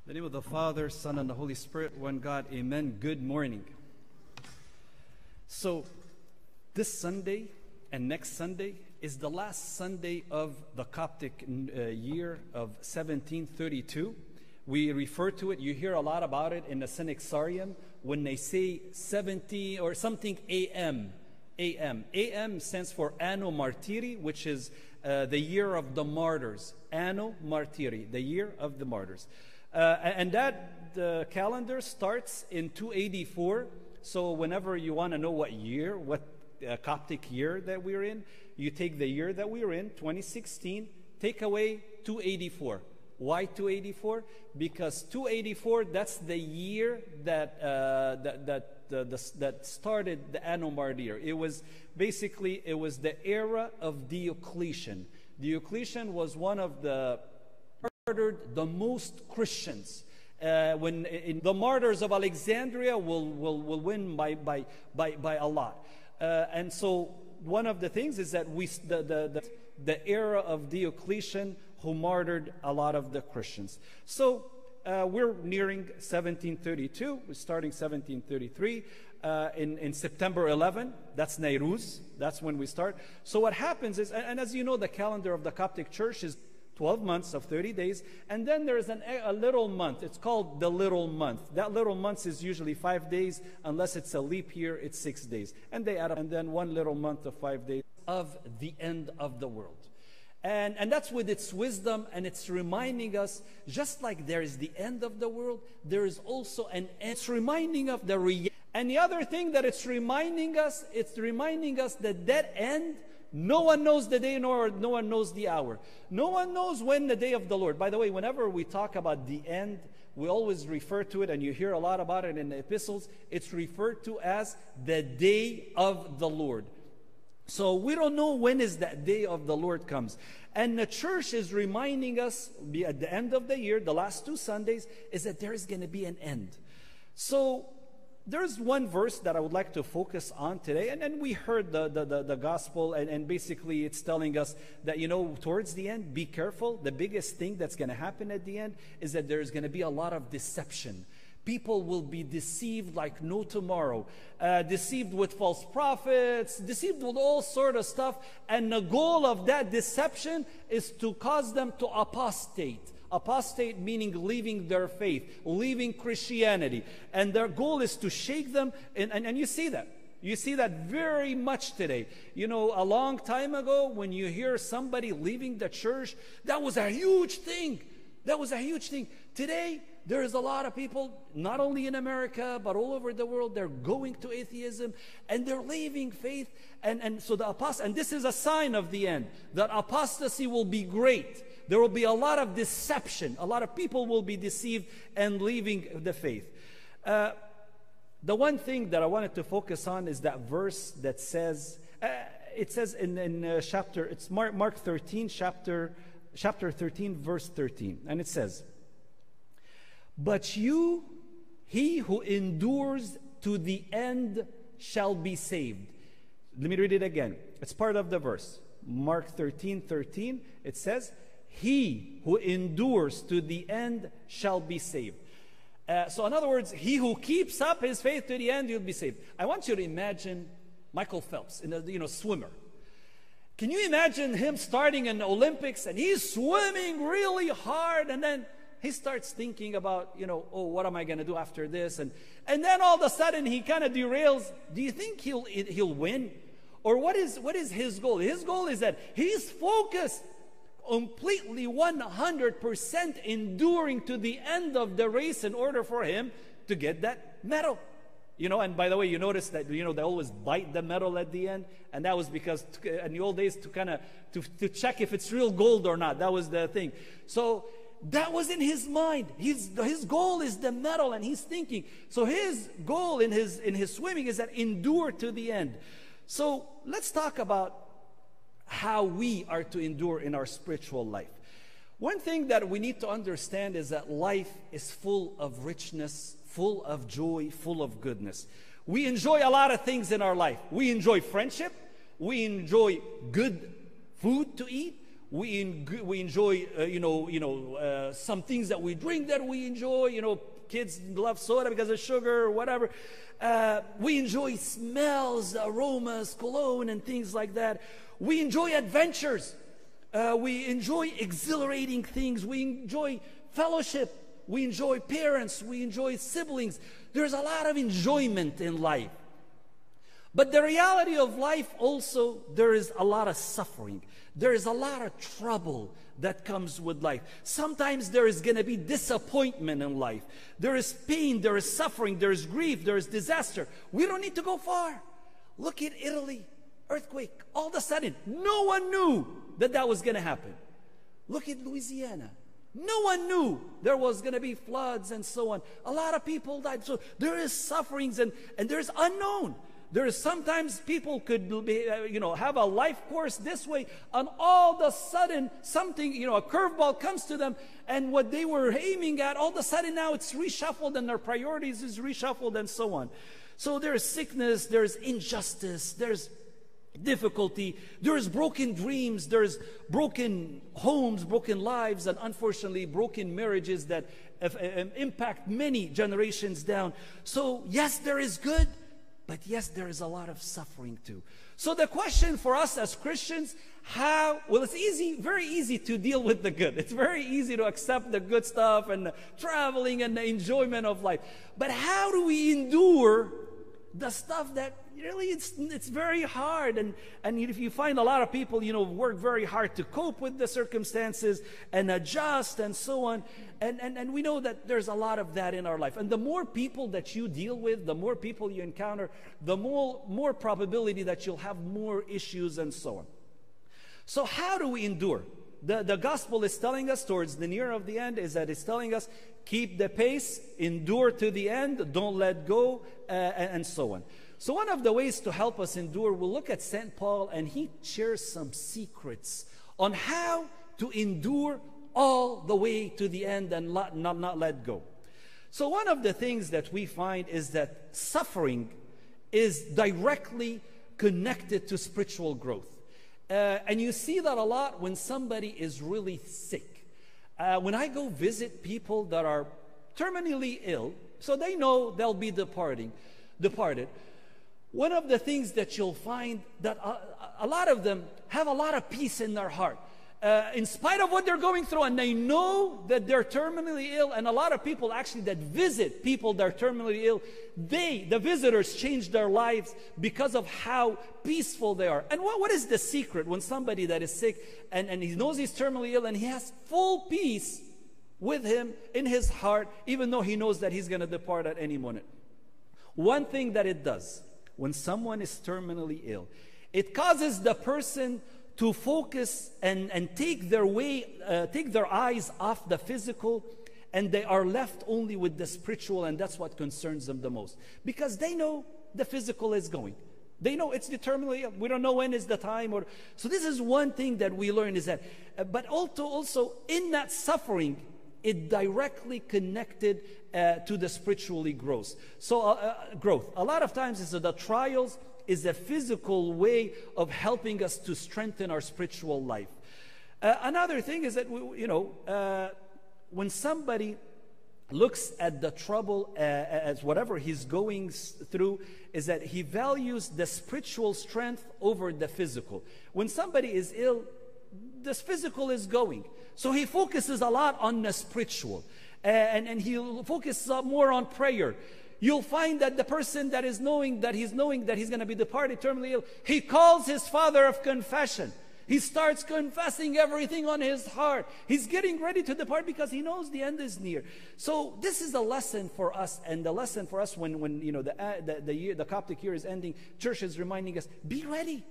In the name of the Father, Son, and the Holy Spirit, one God, amen. Good morning. So, this Sunday and next Sunday is the last Sunday of the Coptic year of 1732. We refer to it, you hear a lot about it in the Synaxarium when they say 70 or something AM. AM stands for Anno Martyri, which is the year of the martyrs. Anno Martyri, the year of the martyrs. And that calendar starts in 284. So whenever you want to know what year, what Coptic year that we're in, you take the year that we're in, 2016, take away 284. Why 284? Because 284, that's the year that that started the Anno Martyr. It was basically, it was the era of Diocletian. Diocletian was one of the murdered the most Christians. When the martyrs of Alexandria will win by a lot. And so one of the things is that the era of Diocletian, who martyred a lot of the Christians. So we're nearing 1732. We're starting 1733 in September 11. That's Nairuz. That's when we start. So what happens is, and as you know, the calendar of the Coptic Church is 12 months of 30 days, and then there's a little month. It's called the little month. That little month is usually 5 days. Unless it's a leap year, it's 6 days. And they add up, and then one little month of 5 days of the end of the world. And that's with its wisdom, and it's reminding us, just like there is the end of the world, there is also an end. It's reminding of the reality. And the other thing that it's reminding us that that end, no one knows the day, nor no one knows the hour. No one knows when the day of the Lord. By the way, whenever we talk about the end, we always refer to it, and you hear a lot about it in the epistles, it's referred to as the day of the Lord. So we don't know when is that day of the Lord comes. And the church is reminding us at the end of the year, the last 2 Sundays, is that there is going to be an end. So there's one verse that I would like to focus on today. And then we heard the gospel, and basically it's telling us that, you know, towards the end, be careful. The biggest thing that's going to happen at the end is that there's going to be a lot of deception. People will be deceived like no tomorrow, deceived with false prophets, deceived with all sort of stuff. And the goal of that deception is to cause them to apostate. Apostate meaning leaving their faith, leaving Christianity. And their goal is to shake them. And you see that. You see that very much today. You know, a long time ago, when you hear somebody leaving the church, that was a huge thing. That was a huge thing. Today, there is a lot of people, not only in America, but all over the world, they're going to atheism, and they're leaving faith. And so the and this is a sign of the end, that apostasy will be great. There will be a lot of deception. A lot of people will be deceived and leaving the faith. The one thing that I wanted to focus on is that verse that says, it says in chapter, it's Mark 13, chapter 13, verse 13. And it says, "But you, he who endures to the end shall be saved." Let me read it again. It's part of the verse. Mark 13, 13. It says, "He who endures to the end shall be saved." So in other words, he who keeps up his faith to the end, you'll be saved. I want you to imagine Michael Phelps, swimmer. Can you imagine him starting in the Olympics, and he's swimming really hard, and then he starts thinking about, oh, what am I going to do after this? And then all of a sudden he kind of derails. Do you think he'll win? Or what is his goal? His goal is that he's focused completely 100% enduring to the end of the race in order for him to get that medal. And by the way, you notice that, they always bite the medal at the end. And that was because in the old days to check if it's real gold or not. That was the thing. So that was in his mind. His goal is the medal, and he's thinking. So his goal in his swimming is that endure to the end. So let's talk about how we are to endure in our spiritual life. One thing that we need to understand is that life is full of richness, full of joy, full of goodness. We enjoy a lot of things in our life. We enjoy friendship. We enjoy good food to eat. We enjoy, some things that we drink that we enjoy. Kids love soda because of sugar or whatever. We enjoy smells, aromas, cologne, and things like that. We enjoy adventures. We enjoy exhilarating things. We enjoy fellowship. We enjoy parents. We enjoy siblings. There's a lot of enjoyment in life. But the reality of life also, there is a lot of suffering. There is a lot of trouble that comes with life. Sometimes there is going to be disappointment in life. There is pain, there is suffering, there is grief, there is disaster. We don't need to go far. Look at Italy, earthquake. All of a sudden, no one knew that was going to happen. Look at Louisiana. No one knew there was going to be floods and so on. A lot of people died. So there is sufferings and there's unknown. There is sometimes people could be, have a life course this way, and all of a sudden something, a curveball comes to them, and what they were aiming at, all of a sudden now it's reshuffled, and their priorities is reshuffled, and so on. So there's sickness, there's injustice, there's difficulty, there's broken dreams, there's broken homes, broken lives, and unfortunately broken marriages that impact many generations down. So yes, there is good. But yes, there is a lot of suffering too. So the question for us as Christians, it's easy, very easy to deal with the good. It's very easy to accept the good stuff and the traveling and the enjoyment of life. But how do we endure the stuff that really it's very hard? And if you find a lot of people, work very hard to cope with the circumstances and adjust and so on. And we know that there's a lot of that in our life. And the more people that you deal with, the more people you encounter, the more probability that you'll have more issues and so on. So how do we endure? The gospel is telling us towards the near of the end is that it's telling us, keep the pace, endure to the end, don't let go, and so on. So one of the ways to help us endure, we'll look at St. Paul, and he shares some secrets on how to endure all the way to the end and not let go. So one of the things that we find is that suffering is directly connected to spiritual growth. And you see that a lot when somebody is really sick. When I go visit people that are terminally ill, so they know they'll be departed, one of the things that you'll find that a lot of them have a lot of peace in their heart. In spite of what they're going through, and they know that they're terminally ill, and a lot of people actually that visit people that are terminally ill, the visitors change their lives because of how peaceful they are. And what is the secret when somebody that is sick and he knows he's terminally ill and he has full peace with him in his heart, even though he knows that he's going to depart at any moment? One thing that it does when someone is terminally ill, it causes the person to focus and take their eyes off the physical, and they are left only with the spiritual, and that's what concerns them the most. Because they know the physical is going. They know it's terminally ill. We don't know when is the time. So this is one thing that we learn is that, but also in that suffering, it directly connected to the spiritually growth. So growth. A lot of times it's the trials is a physical way of helping us to strengthen our spiritual life. Another thing is that, when somebody looks at the trouble as whatever he's going through, is that he values the spiritual strength over the physical. When somebody is ill, the physical is going. So he focuses a lot on the spiritual. And he focuses more on prayer. You'll find that the person that is knowing that he's going to be departed terminally ill, he calls his father of confession. He starts confessing everything on his heart. He's getting ready to depart because he knows the end is near. So this is a lesson for us, and the lesson for us when the Coptic year is ending, church is reminding us, be ready.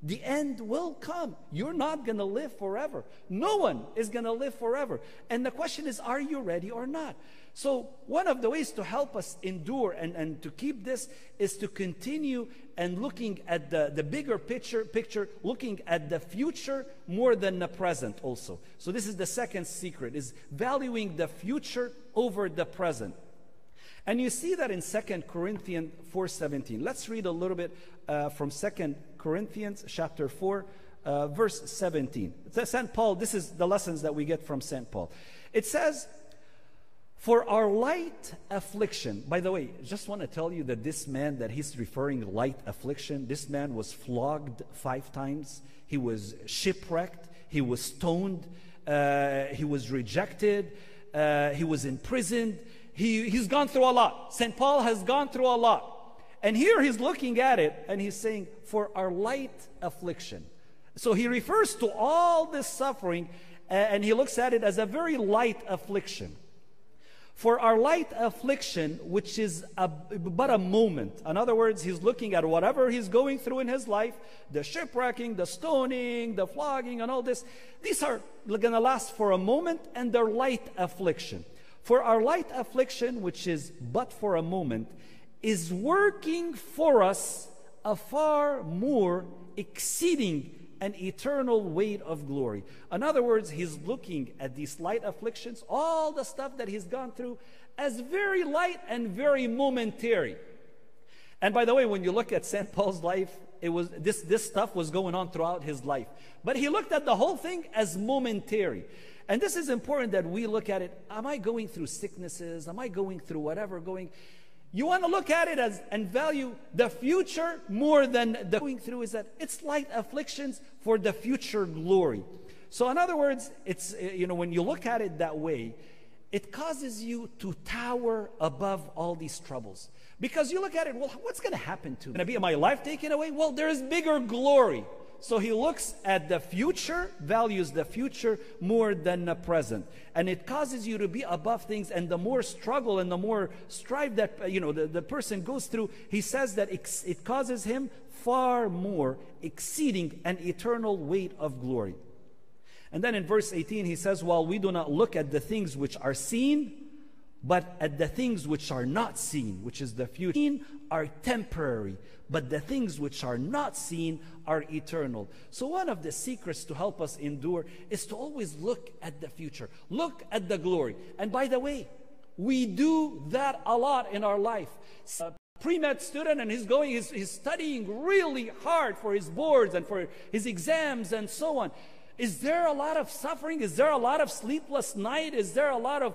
The end will come. You're not going to live forever. No one is going to live forever. And the question is, are you ready or not? So one of the ways to help us endure and to keep this is to continue and looking at the bigger picture, looking at the future more than the present also. So this is the second secret, is valuing the future over the present. And you see that in 2 Corinthians 4:17. Let's read a little bit from 2 Corinthians chapter 4, verse 17. St. Paul, this is the lessons that we get from St. Paul. It says, for our light affliction. By the way, just want to tell you that this man that he's referring light affliction, this man was flogged 5 times. He was shipwrecked. He was stoned. He was rejected. He was imprisoned. He's gone through a lot. St. Paul has gone through a lot. And here he's looking at it and he's saying, for our light affliction. So he refers to all this suffering and he looks at it as a very light affliction. For our light affliction, which is but a moment. In other words, he's looking at whatever he's going through in his life, the shipwrecking, the stoning, the flogging, and all this. These are going to last for a moment, and they're light affliction. For our light affliction, which is but for a moment, is working for us a far more exceeding an eternal weight of glory. In other words, he's looking at these light afflictions, all the stuff that he's gone through, as very light and very momentary. And by the way, when you look at St. Paul's life, it was this stuff was going on throughout his life. But he looked at the whole thing as momentary. And this is important that we look at it. Am I going through sicknesses? Am I going through whatever going? You want to look at it as and value the future more than the going through is that it's light afflictions for the future glory. So in other words, it's when you look at it that way, it causes you to tower above all these troubles. Because you look at it, well, what's going to happen to me? Going to be my life taken away? Well, there is bigger glory. So he looks at the future, values the future more than the present. And it causes you to be above things. And the more struggle and the more strife that the person goes through, he says that it causes him far more exceeding an eternal weight of glory. And then in verse 18 he says, while we do not look at the things which are seen, but at the things which are not seen, which is the future, seen are temporary, but the things which are not seen are eternal. So one of the secrets to help us endure is to always look at the future, look at the glory. And by the way, we do that a lot in our life. A pre-med student, and he's studying really hard for his boards and for his exams and so on. Is there a lot of suffering? Is there a lot of sleepless night? Is there a lot of,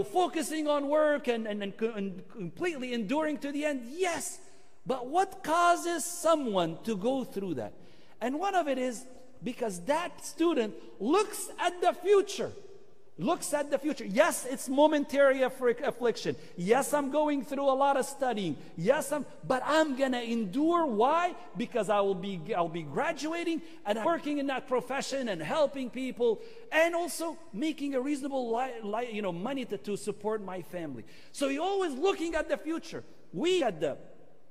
focusing on work and completely enduring to the end? Yes. But what causes someone to go through that? And one of it is because that student looks at the future. Looks at the future. Yes, it's momentary affliction. Yes, I'm going through a lot of studying. Yes, but I'm gonna endure. Why? Because I'll be graduating and working in that profession and helping people, and also making a reasonable money to support my family. So you're always looking at the future. We at the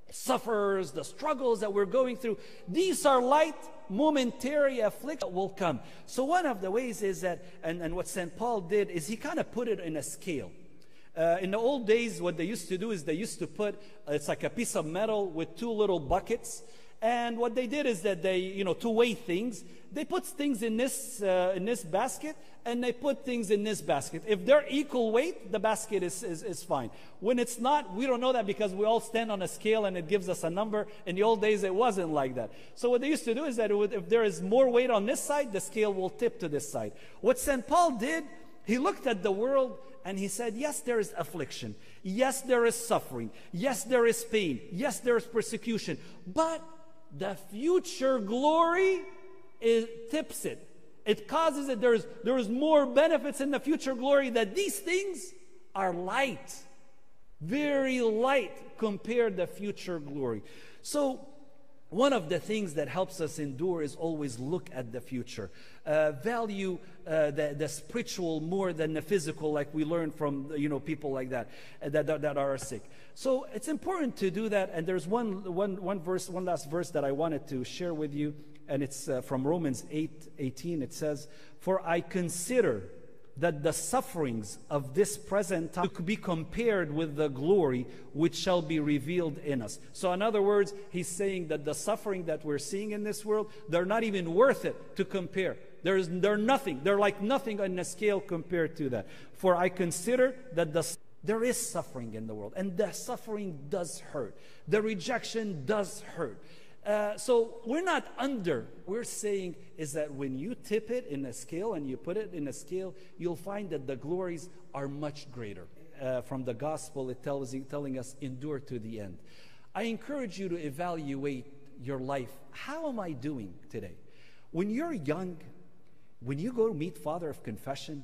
sufferers, the struggles that we're going through, these are light, momentary affliction that will come. So one of the ways is that, and what St. Paul did is he kind of put it in a scale. In the old days, what they used to do is they used to put, it's like a piece of metal with 2 little buckets. And what they did is that they, to weigh things, they put things in this basket, and they put things in this basket. If they're equal weight, the basket is fine. When it's not, we don't know that because we all stand on a scale and it gives us a number. In the old days, it wasn't like that. So what they used to do is that if there is more weight on this side, the scale will tip to this side. What St. Paul did, he looked at the world and he said, yes, there is affliction. Yes, there is suffering. Yes, there is pain. Yes, there is persecution. But the future glory tips it. It causes it. There is more benefits in the future glory, that these things are light, very light compared to future glory. So one of the things that helps us endure is always look at the future. Value the spiritual more than the physical, like we learn from people like that are sick. So it's important to do that. And there's one last verse that I wanted to share with you, and it's from Romans 8:18. It says, "For I consider that the sufferings of this present time could be compared with the glory which shall be revealed in us." So in other words, he's saying that the suffering that we're seeing in this world, they're not even worth it to compare. They're nothing. They're like nothing on a scale compared to that. For I consider that there is suffering in the world, and the suffering does hurt. The rejection does hurt. So we're not under. We're saying is that when you tip it in a scale and you put it in a scale, you'll find that the glories are much greater. From the gospel, it telling us, endure to the end. I encourage you to evaluate your life. How am I doing today? When you're young, when you go to meet Father of Confession,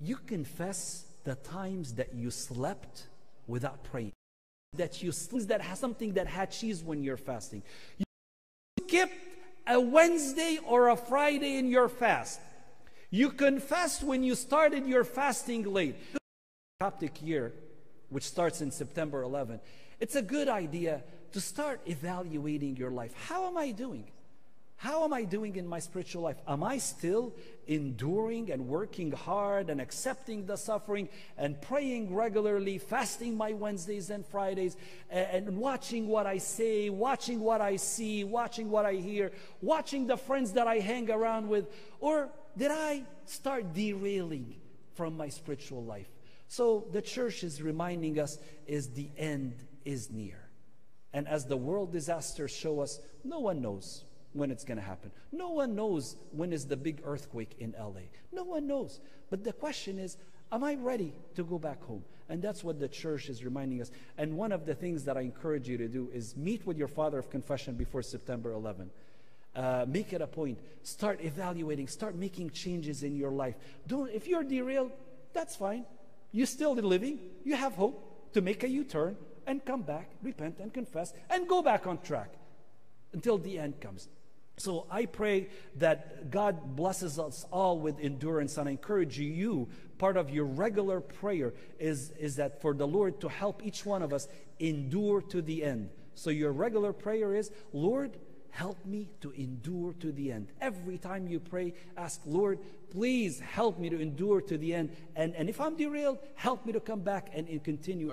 you confess the times that you slept without praying. That you that has something that had cheese when you're fasting. You skipped a Wednesday or a Friday in your fast. You confessed when you started your fasting late. Coptic year, which starts in September 11, it's a good idea to start evaluating your life. How am I doing? How am I doing in my spiritual life? Am I still enduring and working hard and accepting the suffering and praying regularly, fasting my Wednesdays and Fridays, and watching what I say, watching what I see, watching what I hear, watching the friends that I hang around with? Or did I start derailing from my spiritual life? So the church is reminding us is the end is near. And as the world disasters show us, no one knows when it's going to happen. No one knows when is the big earthquake in LA. No one knows. But the question is, am I ready to go back home? And that's what the church is reminding us. And one of the things that I encourage you to do is meet with your Father of Confession before September 11. Make it a point. Start evaluating. Start making changes in your life. If you're derailed, that's fine. You're still living. You have hope to make a U-turn and come back, repent and confess, and go back on track until the end comes. So I pray that God blesses us all with endurance, and I encourage you, part of your regular prayer is that for the Lord to help each one of us endure to the end. So your regular prayer is, Lord, help me to endure to the end. Every time you pray, ask, Lord, please help me to endure to the end. And if I'm derailed, help me to come back and continue.